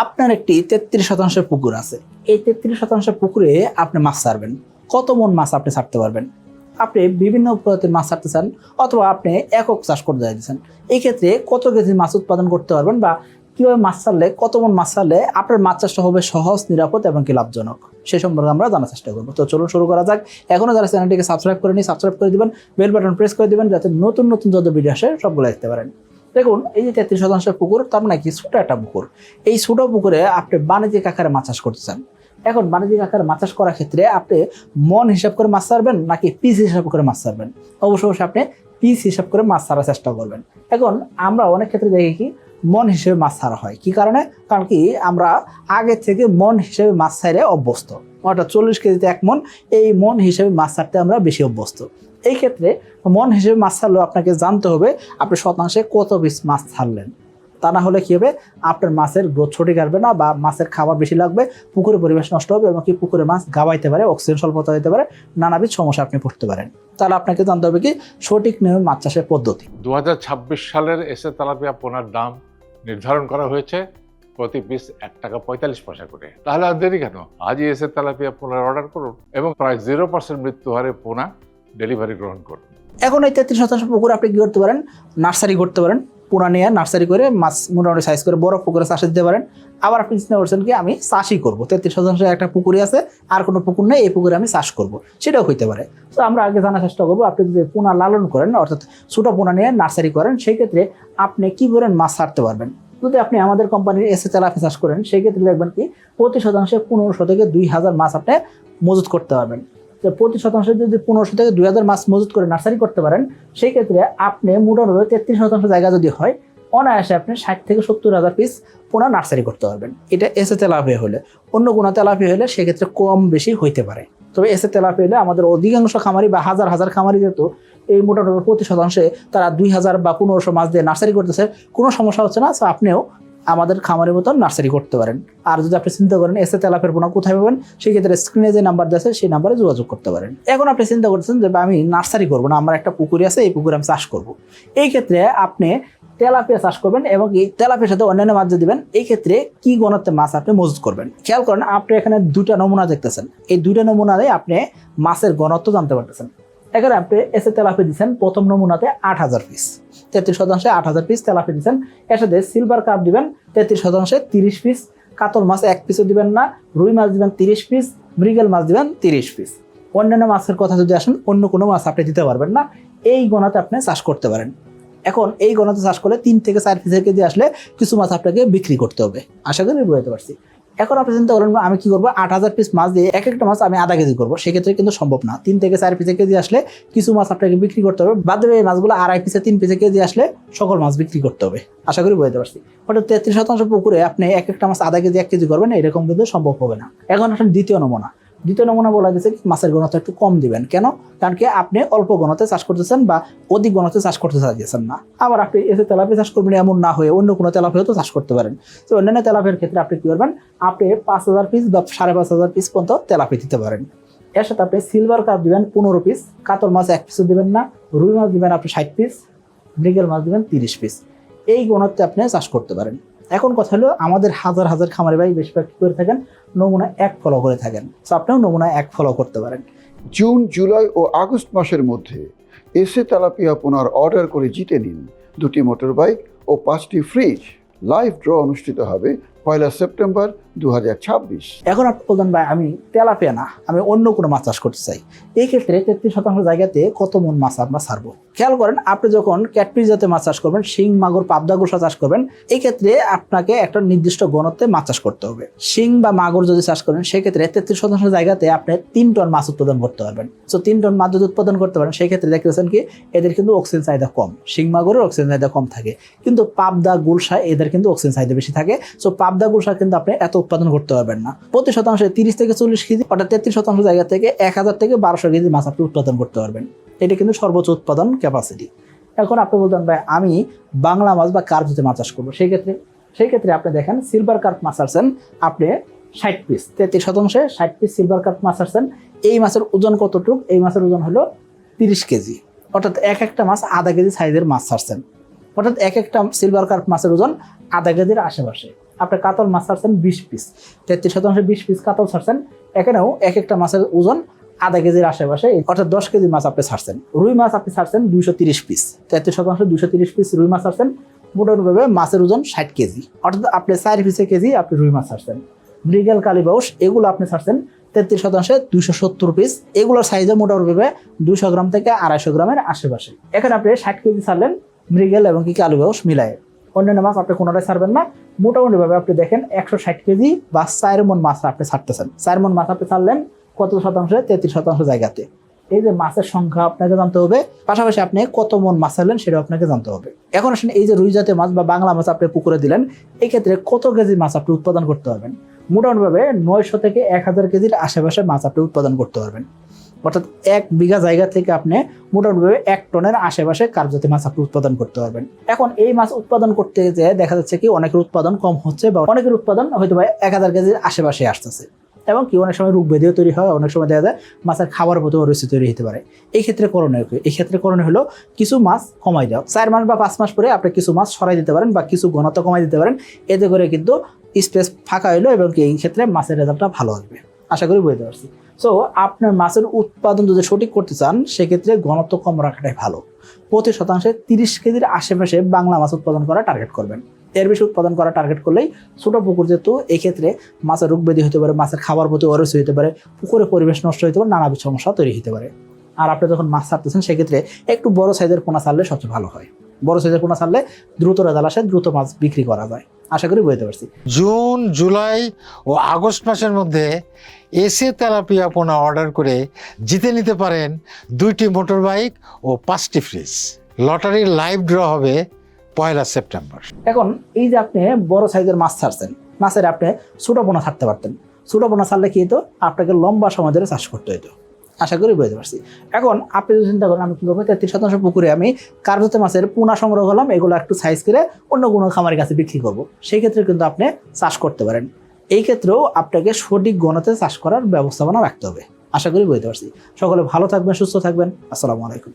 আপনার একটি 33% পুকুর আছে। এই 33% পুকুরে আপনি মাছ ছাড়বেন। কত মন মাছ আপনি ছাড়তে পারবেন? আপনি বিভিন্ন প্রজাতির মাছ ছাড়তে চান অথবা আপনি একক চাষ করতে চাইছেন। এই ক্ষেত্রে কত কেজি মাছ উৎপাদন করতে পারবেন বা কিভাবে মাছ ছাড়লে কত মন মাছ ছাড়লে আপনার মাছ চাষটা হবে সহজ, নিরাপদ এবং কি লাভজনক, সে সম্পর্কে আমরা জানার চেষ্টা করবো। তো চলুন শুরু করা যাক। এখনো যারা চ্যানেলটিকে সাবস্ক্রাইব করেনি সাবস্ক্রাইব করে দিবেন, বেল বাটন প্রেস করে দিবেন যাতে নতুন নতুন যত ভিডিও আসে সবগুলো দেখতে পারেন। দেখুন, এই যে 33% পুকুর, তার মানে কি ছোট একটা পুকুর। এই ছোট পুকুরে আপনি বাণিজ্যিক আকারে মাছ চাষ করতে চান। এখন বাণিজ্যিক আকারে মাছ চাষ করার ক্ষেত্রে আপনি মন হিসাব করে মাছ ছাড়বেন নাকি পিস হিসাব করে মাছ ছাড়বেন? অবশ্যই আপনি পিস হিসাব করে মাছ ছাড়ার চেষ্টা করবেন। এখন আমরা অনেক ক্ষেত্রে দেখি কি মন হিসেবে মাছ ছাড়া হয়। কি কারণে? কারণ কি আমরা আগে থেকে মন হিসেবে মাছ ছাড়ে অভ্যস্ত, অর্থাৎ 40 কেজিতে 1 মন, এই মন হিসেবে মাছ ছাড়তে আমরা বেশি অভ্যস্ত। এই ক্ষেত্রে মন হিসেবে মাছ ছাড়লেও আপনাকে জানতে হবে আপনি শতাংশে কত পিস মাছ ছাড়লেন। তা না হলে কি হবে, আপনার মাছের গ্রোথ সঠিক আসবে না বা মাছের খাবার বেশি লাগবে, পুকুরের পরিবেশ নষ্ট হবে এবং কি পুকুরে মাছ গাবাইতে পারে, অক্সিজেন স্বল্পতা হতে পারে, নানাবিধ সমস্যা আপনি পড়তে পারেন। তাহলে আপনাকে জানতে হবে কি সঠিক নিয়মে মাছ চাষের পদ্ধতি। 2026 সালের এসে তেলাপিয়া পোনার দাম নির্ধারণ করা হয়েছে প্রতি পিস 1 টাকা 45 পয়সা করে। তাহলে আর দেরি কেন, আজই এসে তেলাপিয়া পোনার অর্ডার করুন এবং প্রায় 0% মৃত্যু হারে পোনা ডেলিভারি গ্রহণ করুন। এখন এই 33% পুকুর আপনি কি করতে পারেন, নার্সারি করতে পারেন। পোনা নিয়ে নার্সারি করে মাছ মোটামুটি সাইজ করে বড় পুকুরে চাষে দিতে পারেন। আবার আপনি চিন্তা করছেন কি আমি চাষই করবো, 33% একটা পুকুরে আছে, আর কোনো পুকুর নেই, এই পুকুরে আমি চাষ করবো, সেটাও হইতে পারে। তো আমরা আগে জানার চেষ্টা করবো আপনি যদি পোনা লালন করেন অর্থাৎ ছোটো পোনা নিয়ে নার্সারি করেন, সেই ক্ষেত্রে আপনি কি করেন মাছ ছাড়তে পারবেন। যদি আপনি আমাদের কোম্পানির এসে তেলাপিয়া চাষ করেন, সেই ক্ষেত্রে দেখবেন কি প্রতি শতাংশে 1500 থেকে 2000 মাছ আপনি মজুত করতে পারবেন। প্রতি শতাংশে যদি 1500 থেকে 2000 মাছ মজুত করে নার্সারি করতে পারেন, সেই ক্ষেত্রে আপনি মোটামুটি 33% জায়গা যদি হয়, অনায়াসে আপনি 60 থেকে 70,000 পিস পোনা নার্সারি করতে পারবেন। এটা এসে তেলাপিয়া হলে। অন্য কোনো তেলাপিয়া হলে সেক্ষেত্রে কম বেশি হইতে পারে। তবে এসে তেলাপিয়া হলে আমাদের অধিকাংশ খামারি বা হাজার হাজার খামারি যেহেতু এই মোটামুটি প্রতি শতাংশে তারা 2000 বা 1500 মাছ দিয়ে নার্সারি করতেছে, কোনো সমস্যা হচ্ছে না। তো আপনিও আমাদের খামারের মতন নার্সারি করতে পারেন। আর যদি আপনি চিন্তা করেন এসে তেলাপিয়ার পোনা কোথায় পাবেন, সেই ক্ষেত্রে স্ক্রিনে যে নাম্বার আছে সেই নাম্বারে যোগাযোগ করতে পারেন। এখন আপনি চিন্তা করতেছেন যে আমি নার্সারি করবো না, আমার একটা পুকুরি আছে, এই পুকুরে আমি চাষ করবো। এই ক্ষেত্রে আপনি তেলাপিয়া চাষ করবেন এবং এই তেলাপিয়ার সাথে অন্যান্য মাছ দিবেন। এই ক্ষেত্রে কি ঘনত্বে মাছ আপনি মজুত করবেন খেয়াল করেন। আপনি এখানে 2টা নমুনা দেখতেছেন, এই 2টা নমুনায় আপনি মাছের ঘনত্ব জানতে পারতেছেন। এখানে আপনি এসে তেলাপিয়া দিচ্ছেন, প্রথম নমুনাতে 8000 পিস, 33% 8000 পিস তেলাপিয়া দিচ্ছেন। এর সাথে সিলভার কাপ দিবেন 33% 30 পিস, কাতল মাছ 1 পিসও দিবেন না, রুই মাছ দিবেন 30 পিস, মৃগেল মাছ দিবেন 30 পিস। অন্যান্য মাছের কথা যদি আসেন, অন্য কোনো মাছ আপনি দিতে পারবেন না। এই গণাতে আপনি চাষ করতে পারেন। এখন এই গণাতে চাষ করলে 3 থেকে 4 পিসের কেজি আসলে কিছু মাছ আপনাকে বিক্রি করতে হবে। আশা করি বুঝতে পারছি। এখন আপনি চিন্তা করেন আমি কি করবো, 8000 পিস মাছ দিয়ে এক একটা মাছ আমি আধা কেজি করবো, সেক্ষেত্রে কিন্তু সম্ভব না। 3 থেকে 4 পিসের কেজি আসলে কিছু মাছ আপনাকে বিক্রি করতে হবে, বাদ দেবে এই মাছগুলো 2.5 পিসে 3 পিসের কেজি আসলে সকল মাছ বিক্রি করতে হবে। আশা করি বুঝতে পারছি। ওটা 33% পুকুরে আপনি এক একটা মাছ আধা কেজি 1 কেজি করবেন, এরকম কিন্তু সম্ভব হবে না। এখন আসলে দ্বিতীয় নমুনা বলা যাচ্ছে মাছের ঘনত্ব একটু কম দিবেন। কেন? কারণ কি আপনি অল্প ঘনত্বে চাষ করতেছেন বা অধিক ঘনত্বে চাষ করতে চাইছেন না। আবার আপনি এসে তেলাপিয়া চাষ করবেন এমন না হয়ে অন্য কোনো তেলাপিয়াও তো চাষ করতে পারেন। তো অন্যান্য তেলাপিয়ার ক্ষেত্রে আপনি কি করবেন, আপনি 5000 পিস বা 5500 পিস পর্যন্ত তেলাপিয়া দিতে পারেন। এর সাথে আপনি সিলভার কাপ দিবেন 15 পিস, কাতল মাছ 1 পিসও দিবেন না, রুই মাছ দিবেন আপনি 60 পিস, মৃগেল মাছ দিবেন 30 পিস। এই ঘনত্বে আপনি চাষ করতে পারেন। এখন কথা হলো আমাদের হাজার হাজার খামারি ভাই বেশিরভাগ কি করে থাকেন, নমুনা 1 ফলো করে থাকেন। তো আপনিও নমুনা 1 ফলো করতে পারেন। জুন, জুলাই ও আগস্ট মাসের মধ্যে এসে তেলাপিয়া পোনার অর্ডার করে জিতে নিন 2টি মোটর বাইক ও 5টি ফ্রিজ। লাইভ ড্র অনুষ্ঠিত হবে 1 সেপ্টেম্বর 2026। এখন আপনি বলবেন ভাই আমি তেলাপিয়া না, আমি অন্য কোনো মাছ চাষ করতে চাই। এই ক্ষেত্রে 33% জায়গাতে কত মন মাছ আমরা ছাড়বো খেয়াল করেন। আপনি যখন ক্যাটফিশ জাতীয় মাছ চাষ করবেন, শিং, মাগুর, পাবদা, গুলশা চাষ করবেন, এই ক্ষেত্রে আপনাকে একটা নির্দিষ্ট ঘনত্বে মাছ চাষ করতে হবে। শিং বা মাগুর যদি চাষ করেন, সেক্ষেত্রে 33% জায়গাতে আপনি 3 টন মাছ উৎপাদন করতে পারবেন। তো 3 টন মাছ যদি উৎপাদন করতে পারেন, সেই ক্ষেত্রে দেখতেছেন কি এদের কিন্তু অক্সিজেন চাহিদা কম। শিং মাগুরের অক্সিজেন চাহিদা কম থাকে, কিন্তু পাবদা, গুলশা এদের কিন্তু অক্সিজেন চাহিদা বেশি থাকে। তো পাবদা, গুলশা কিন্তু আপনি এত উৎপাদন করতে পারবেন না। প্রতি শতাংশে 30 থেকে 40 কেজি, অর্থাৎ 33% জায়গা থেকে 1000 থেকে 1200 কেজি মাছ আপনি উৎপাদন করতে পারবেন। এটা কিন্তু সর্বোচ্চ উৎপাদন ক্যাপাসিটি। এখন আপনি বলতেন ভাই আমি বাংলা মাছ বা কার্প জাতীয় মাছ চাষ করবো, সেই ক্ষেত্রে আপনি দেখেন সিলভার কার্প মাছ আসছেন আপনি 60 পিস, 33% 60 পিস সিলভার কার্প মাছ আসছেন। এই মাছের ওজন কতটুকু? এই মাছের ওজন হলো 30 কেজি, অর্থাৎ এক একটা মাছ আধা কেজি সাইজের মাছ ছাড়ছেন। অর্থাৎ এক একটা সিলভার কার্প মাছের ওজন আধা কেজির আশেপাশে। আপনি কাতল মাছ ছাড়ছেন 20 পিস, 33% 20 পিস কাতল ছাড়ছেন, এখানেও এক একটা মাছের ওজন আধা কেজির আশেপাশে, অর্থাৎ 10 কেজি মাছ আপনি ছাড়ছেন। রুই মাছ আপনি ছাড়ছেন 230 পিস, 33% 230 পিস রুই মাছ ছাড়ছেন, মোটামুটিভাবে মাছের ওজন 60 কেজি, অর্থাৎ আপনি 4 পিসে কেজি আপনি রুই মাছ ছাড়ছেন। মৃগেল, কালীবাউস এগুলো আপনি ছাড়ছেন 33% 270 পিস, এগুলোর সাইজে মোটামুটিভাবে 200 গ্রাম থেকে 250 গ্রামের আশেপাশে। এখানে আপনি 60 কেজি ছাড়লেন মৃগেল এবং কি কালীবাউস মিলায়। অন্যান্য মাছ আপনি কোনোটাই ছাড়বেন না। মোটামুটিভাবে আপনি দেখেন 160 কেজি বা 4 মণ মাছ আপনি ছাড়তেছেন। 4 মণ মাছ আপনি ছাড়লেন কত শতাংশে? 33% জায়গাতে। এই যে মাছের সংখ্যা আপনাকে জানতে হবে, পাশাপাশি আপনি কত মণ মাছ ছাড়লেন সেটাও আপনাকে জানতে হবে। এখন আসেন এই যে রুই জাতীয় মাছ বা বাংলা মাছ আপনি পুকুরে দিলেন, এই ক্ষেত্রে কত কেজি মাছ আপনি উৎপাদন করতে পারবেন? মোটামুটিভাবে 900 থেকে 1000 কেজির আশেপাশে মাছ আপনি উৎপাদন করতে পারবেন। অর্থাৎ 1 বিঘা জায়গা থেকে আপনি মোটামুটিভাবে 1 টনের আশেপাশে কার্প জাতীয় মাছ আপনি উৎপাদন করতে পারবেন। এখন এই মাছ উৎপাদন করতে যেয়ে দেখা যাচ্ছে কি অনেকের উৎপাদন কম হচ্ছে বা অনেকের উৎপাদন হয়তো 1000 কেজির আশেপাশে আসতেছে, এবং কি অনেক সময় রোগ ব্যাধিও তৈরি হয়, অনেক সময় দেখা যায় মাছের খাবার প্রতি অরুচি তৈরি হতে পারে। এই ক্ষেত্রে করণীয় কি? এই ক্ষেত্রে করণীয় হলো কিছু মাছ কমাই দাও। 4 মাস বা 5 মাস পরে আপনি কিছু মাছ সরাই দিতে পারেন বা কিছু ঘনত্ব কমাই দিতে পারেন, এতে করে কিন্তু স্পেস ফাঁকা হইলো এবং কি এই ক্ষেত্রে মাছের রেজাল্টটা ভালো আসবে। আশা করি বুঝতে পারছি। সো আপনার মাছের উৎপাদন যদি সঠিক করতে চান সেক্ষেত্রে ঘনত্ব কম রাখাটাই ভালো। প্রতি শতাংশে 30 কেজির আশেপাশে বাংলা মাছ উৎপাদন করা টার্গেট করবেন। এর বেশি উৎপাদন করা টার্গেট করলেই ছোট পুকুর, যেহেতু এই ক্ষেত্রে মাছের রোগ ব্যাধি হতে পারে, মাছের খাবার প্রতি অরুচি হতে পারে, পুকুরে পরিবেশ নষ্ট হতে পারে, নানাবিধ সমস্যা তৈরি হতে পারে। আর আপনি যখন মাছ ছাড়তেছেন সেক্ষেত্রে একটু বড় সাইজের পোনা ছাড়লে সবচেয়ে ভালো হয়। বড় সাইজের পোনা ছাড়লে দ্রুত রেজাল্ট আসে, দ্রুত মাছ বিক্রি করা যায়। আশা করি বুঝতে পারছি। জুন, জুলাই ও আগস্ট মাসের মধ্যে এসে তেলাপিয়া পোনা অর্ডার করে জিতে নিতে পারেন 2টি মোটর বাইক ও 5টি ফ্রিজ। লটারির লাইভ ড্র হবে 1 সেপ্টেম্বর। এখন এই যে আপনি বড় সাইজের মাছ ছাড়ছেন, মাছের আপনি ছোট পোনা ছাড়তে পারতেন। ছোট পোনা ছাড়লে কি হতো? আপনাকে লম্বা সময় ধরে চাষ করতে হতো। আশা করি বুঝতে পারছি। এখন আপনি যদি চিন্তা করেন আমি কী করবো, 33% পুকুরে আমি কার্প জাতীয় মাছের পোনা সংগ্রহ করলাম, এগুলো একটু সাইজ করে অন্য কোনো খামারের কাছে বিক্রি করবো, সেই ক্ষেত্রে কিন্তু আপনি চাষ করতে পারেন। এই ক্ষেত্রেও আপনাকে সঠিক গণতে চাষ করার ব্যবস্থাপনা রাখতে হবে। আশা করি বুঝতে পারছি। সকলে ভালো থাকবেন, সুস্থ থাকবেন। আসসালামু আলাইকুম।